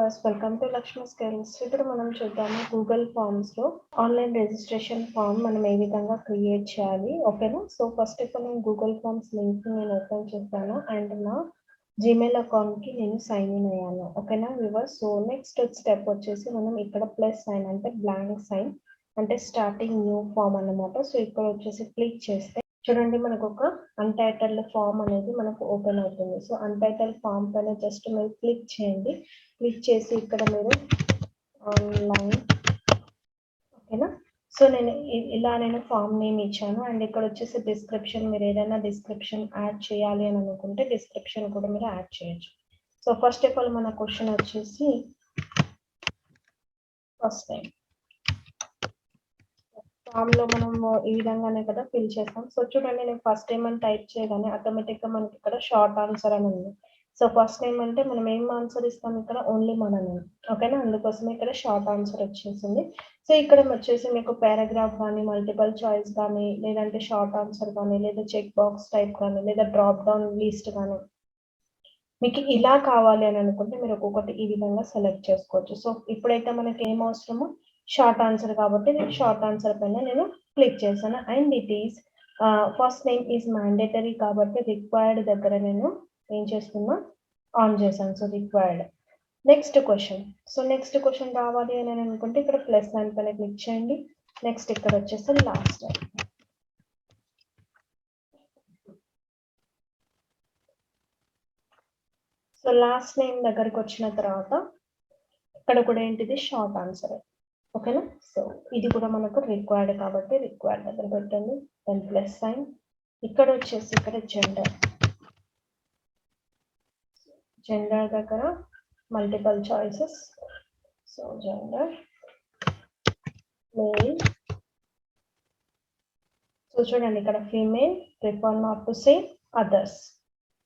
Viewers, welcome to Lakshmi skills. ఇప్పుడు మనం చూద్దాము గూగుల్ ఫామ్స్లో ఆన్లైన్ రిజిస్ట్రేషన్ ఫామ్ మనం ఏ విధంగా క్రియేట్ చేయాలి. ఓకేనా. సో ఫస్ట్ ఆఫ్ ఆల్ నేను గూగుల్ ఫామ్స్ లింక్ నేను ఓపెన్ చేస్తాను అండ్ నా జీమెయిల్ అకౌంట్కి నేను సైన్ ఇన్ అయ్యాను. ఓకేనా వ్యూవర్స్. సో నెక్స్ట్ స్టెప్ వచ్చేసి మనం ఇక్కడ ప్లస్ సైన్ అంటే బ్లాంక్ సైన్ అంటే స్టార్టింగ్ న్యూ ఫామ్ అన్నమాట. సో ఇక్కడ వచ్చేసి క్లిక్ చేస్తే చూడండి మనకు ఒక అన్టైటిల్డ్ ఫామ్ అనేది మనకు ఓపెన్ అవుతుంది. సో అన్టైటిల్డ్ ఫామ్ పైన జస్ట్ మీరు క్లిక్ చేయండి. క్లిక్ చేసి ఇక్కడ మీరు ఆన్లైన్ ఓకేనా. సో నేను ఇలా ఫామ్ నేమ్ ఇచ్చాను అండ్ ఇక్కడ వచ్చేసి డిస్క్రిప్షన్ మీరు ఏదైనా డిస్క్రిప్షన్ యాడ్ చేయాలి అని అనుకుంటే డిస్క్రిప్షన్ కూడా మీరు యాడ్ చేయొచ్చు. సో ఫస్ట్ ఆఫ్ ఆల్ మన క్వశ్చన్ వచ్చేసి ఫస్ట్ టైం ఫామ్లో మనం ఈ విధంగానే కదా ఫిల్ చేస్తాం. సో చూడండి నేను ఫస్ట్ టైం అని టైప్ చేయగానే ఆటోమేటిక్గా మనకి ఇక్కడ షార్ట్ ఆన్సర్ అని ఉంది. సో ఫస్ట్ టైం అంటే మనం ఏం ఆన్సర్ ఇస్తాం ఇక్కడ ఓన్లీ మన నేమ్. ఓకేనా, అందుకోసమే ఇక్కడ షార్ట్ ఆన్సర్ వచ్చేసింది. సో ఇక్కడ వచ్చేసి మీకు పారాగ్రాఫ్ కానీ మల్టిపుల్ చాయిస్ కానీ లేదంటే షార్ట్ ఆన్సర్ కానీ లేదా చెక్ బాక్స్ టైప్ కానీ లేదా డ్రాప్ డౌన్ లిస్ట్ కానీ మీకు ఇలా కావాలి అని అనుకుంటే మీరు ఒక్కొక్కటి ఈ విధంగా సెలెక్ట్ చేసుకోవచ్చు. సో ఇప్పుడైతే మనకి ఏం అవసరమో షార్ట్ ఆన్సర్ కాబట్టి నేను షార్ట్ ఆన్సర్ పైన నేను క్లిక్ చేశాను and it is first name is mandatory కాబట్టి రిక్వైర్డ్ దగ్గర నేను ఏం చేస్తున్నా ఆన్ చేశాను. So required. Next question. So next question రావాలి అని అనుకుంటే ఇక్కడ ప్లస్ సైన్ పైన క్లిక్ చేయండి. నెక్స్ట్ ఇక్కడ వచ్చేసి లాస్ట్. సో లాస్ట్ నేమ్ దగ్గరకు వచ్చిన తర్వాత ఇక్కడ కూడా ఏంటిది షార్ట్ ఆన్సర్. ఓకేనా. సో ఇది కూడా మనకు రిక్వైర్డ్ కాబట్టి రిక్వైర్డ్ దగ్గర పెట్టండి. Then plus sign. ఇక్కడ వచ్చేసి ఇక్కడ జెండర్ దగ్గర multiple choices. So gender male. So చూడండి ఇక్కడ female, prefer not to say others.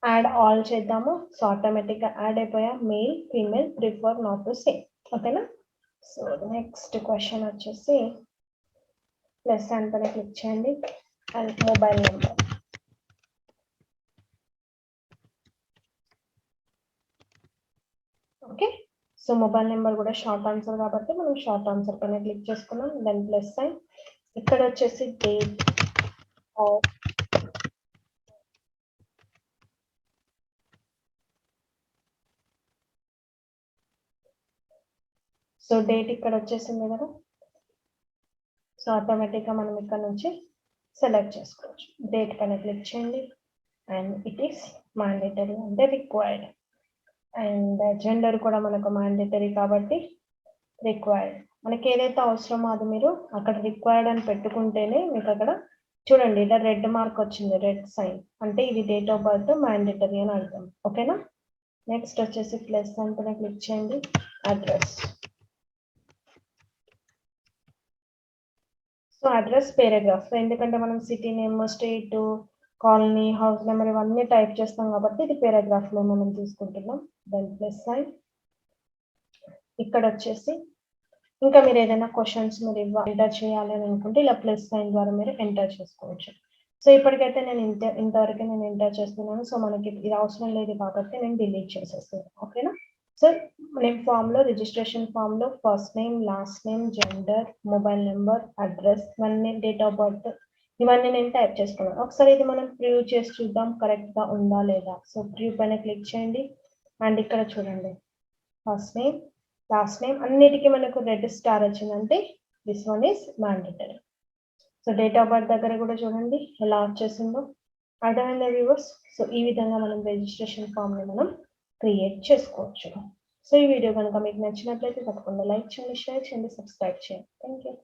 Add all చేద్దాము. సో ఆటోమేటిక్గా యాడ్ అయిపోయా male female prefer not to say. ఓకేనా. సో నెక్స్ట్ క్వశ్చన్ వచ్చేసి ప్లస్ సైన్ పైన క్లిక్ చేయండి and mobile number. Okay. So mobile number కూడా షార్ట్ ఆన్సర్ కాబట్టి మనం షార్ట్ ఆన్సర్ పైన క్లిక్ చేసుకున్నాం. Then plus sign. ఇక్కడ వచ్చేసి డేట్ ఆఫ్ సో డేట్ ఇక్కడ వచ్చేసింది కదా. సో ఆటోమేటిక్గా మనం ఇక్కడ నుంచి సెలెక్ట్ చేసుకోవచ్చు. డేట్ పైన క్లిక్ చేయండి అండ్ ఇట్ ఈస్ మ్యాండేటరీ అంటే రిక్వైర్డ్. అండ్ జెండర్ కూడా మనకు మ్యాండేటరీ కాబట్టి రిక్వైర్డ్. మనకి ఏదైతే అవసరమో అది మీరు అక్కడ రిక్వైర్డ్ అని పెట్టుకుంటేనే మీకు అక్కడ చూడండి ఇలా రెడ్ మార్క్ వచ్చింది, రెడ్ సైన్ అంటే ఇది డేట్ ఆఫ్ బర్త్ మ్యాండేటరీ అని అర్థం. ఓకేనా. నెక్స్ట్ వచ్చేసి ప్లస్ సైన్ పైన క్లిక్ చేయండి. అడ్రస్. సో అడ్రస్ పారాగ్రాఫ్ ఎందుకంటే మనం city name, state, colony, house number ఇవన్నీ టైప్ చేస్తాం కాబట్టి ఇది పారాగ్రాఫ్లో మనం తీసుకుంటున్నాం. Then plus sign. ఇక్కడ వచ్చేసి ఇంకా మీరు ఏదైనా క్వశ్చన్స్ మీరు ఎంటర్ చేయాలి అని అనుకుంటే ఇలా ప్లస్ సైన్ ద్వారా మీరు ఎంటర్ చేసుకోవచ్చు. సో ఇప్పటికైతే నేను ఇంతవరకు నేను ఎంటర్ చేస్తున్నాను. సో మనకి ఇది అవసరం లేదు కాబట్టి నేను డిలీట్ చేసేస్తాను. ఓకేనా. సో నేను ఫామ్లో రిజిస్ట్రేషన్ ఫామ్లో first name, last name, gender, mobile number, address, ఇవన్నీ డేట్ ఆఫ్ బర్త్ ఇవన్నీ నేను టైప్ చేసుకున్నాను. ఒకసారి ఇది మనం ప్రివ్యూ చేసి చూద్దాం కరెక్ట్గా ఉందా లేదా. సో ప్రివ్యూ పైన క్లిక్ చేయండి అండ్ ఇక్కడ చూడండి ఫస్ట్ నేమ్, లాస్ట్ నేమ్ అన్నిటికీ మనకు రెడ్ స్టార్ వచ్చిందంటే this one is mandatory. So date of birth దగ్గర కూడా చూడండి ఎలా వచ్చేసిందో. అర్థమైందా వ్యూవర్స్. సో ఈ విధంగా మనం రిజిస్ట్రేషన్ ఫామ్ని మనం క్రియేట్ చేసుకోవచ్చు. సో ఈ వీడియో కనుక మీకు నచ్చినట్లయితే తప్పకుండా లైక్ చేయండి, షేర్ చేయండి, సబ్స్క్రైబ్ చేయండి. Thank you.